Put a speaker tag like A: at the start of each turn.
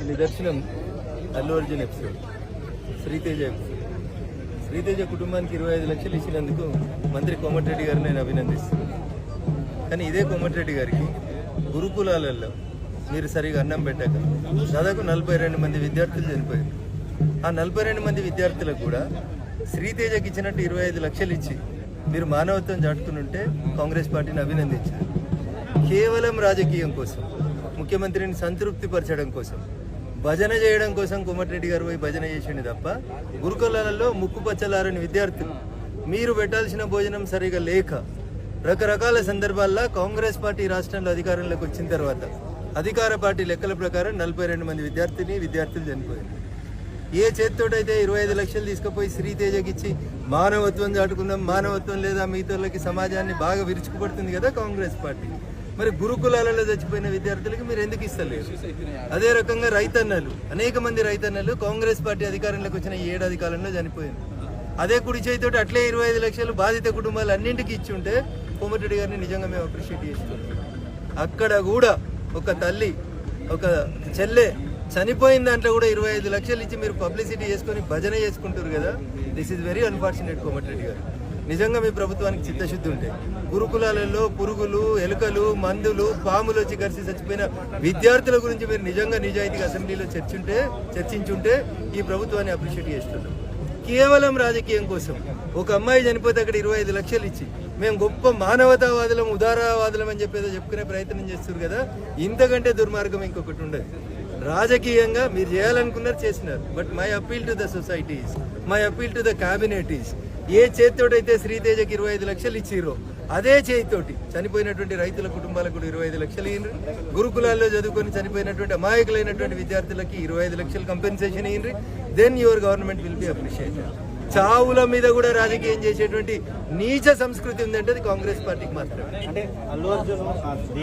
A: నిదర్శనం Allu Arjun episode, Sriteja episode. Sriteja కుటుంబానికి 25 లక్షలు ఇచ్చినందుకు మంత్రి కోమటిరెడ్డి గారిని నేను అభినందిస్తున్నాను. కానీ ఇదే కోమటిరెడ్డి గారికి గురుకులాలలో మీరు సరిగా అన్నం పెట్టాక దాదాపు 42 మంది విద్యార్థులు చనిపోయారు. ఆ 42 మంది విద్యార్థులకు కూడా శ్రీతేజకి ఇచ్చినట్టు 25 లక్షలు ఇచ్చి మీరు మానవత్వం చాటుకుని కాంగ్రెస్ పార్టీని అభినందించారు. కేవలం రాజకీయం కోసం, ముఖ్యమంత్రిని సంతృప్తి పరచడం కోసం, భజన చేయడం కోసం కోమటిరెడ్డి గారు పోయి భజన చేసిండు తప్ప గురుకులాలలో ముక్కు పచ్చలారని విద్యార్థులు మీరు పెట్టాల్సిన భోజనం సరిగా లేక రకరకాల సందర్భాల్లో కాంగ్రెస్ పార్టీ రాష్ట్రంలో అధికారంలోకి వచ్చిన తర్వాత అధికార పార్టీ లెక్కల ప్రకారం 42 మంది విద్యార్థులు చనిపోయారు. ఏ చేతితోటైతే 25 లక్షలు తీసుకుపోయి శ్రీతేజకి ఇచ్చి మానవత్వం చాటుకుందాం, మానవత్వం లేదా మిగతాకి సమాజాన్ని బాగా విరుచుకుపడుతుంది కదా కాంగ్రెస్ పార్టీ, మరి గురుకులాలలో చచ్చిపోయిన విద్యార్థులకి మీరు ఎందుకు ఇస్తలేరు? అదే రకంగా రైతన్నలు, అనేక మంది రైతన్నలు కాంగ్రెస్ పార్టీ అధికారంలోకి వచ్చిన 7 ఏడాది కాలంలో చనిపోయారు. అదే కుడి చేతితోటి అట్లే 25 లక్షలు బాధిత కుటుంబాలు అన్నింటికి ఇచ్చి ఉంటే కోమటిరెడ్డి గారిని నిజంగా మేము అప్రిషియేట్ చేస్తున్నాం. అక్కడ కూడా ఒక తల్లి, ఒక చెల్లె చనిపోయిన దాంట్లో కూడా 25 లక్షలు ఇచ్చి మీరు పబ్లిసిటీ చేసుకొని భజన చేసుకుంటారు కదా. This is very unfortunate Komatireddy గారు. నిజంగా మీ ప్రభుత్వానికి చిత్తశుద్ధి ఉంటే గురుకులాలలో పురుగులు, ఎలుకలు, మందులు, పాములు వచ్చి కలిసి చచ్చిపోయిన విద్యార్థుల గురించి మీరు నిజంగా నిజాయితీగా అసెంబ్లీలో చర్చించుంటే ఈ ప్రభుత్వాన్ని అప్రిషియేట్ చేస్తున్నాం. కేవలం రాజకీయం కోసం ఒక అమ్మాయి చనిపోతే అక్కడ 25 లక్షలు ఇచ్చి మేము గొప్ప మానవతావాదులం, ఉదారవాదులం అని చెప్పేదో చెప్పుకునే ప్రయత్నం చేస్తున్నారు కదా. ఇంతకంటే దుర్మార్గం ఇంకొకటి ఉండదు. రాజకీయంగా మీరు చేయాలనుకున్నారు, చేసినారు. But my appeal to the societies, my appeal to the cabinet is, ఏ చేతితోటైతే శ్రీతేజకి 25 లక్షలు ఇచ్చిరో అదే చేతితోటి చనిపోయినటువంటి రైతుల కుటుంబాలకు కూడా 25 లక్షలు ఇయ్యండి. గురుకులాల్లో చదువుకొని చనిపోయినటువంటి అమాయకులైనటువంటి విద్యార్థులకి 25 లక్షలు కంపెన్సేషన్ ఇయ్యండి. Then your government will be appreciated. చావుల మీద కూడా రాజకీయం చేసేటువంటి నీచ సంస్కృతి ఉందంటే అది కాంగ్రెస్ పార్టీకి మాత్రమే.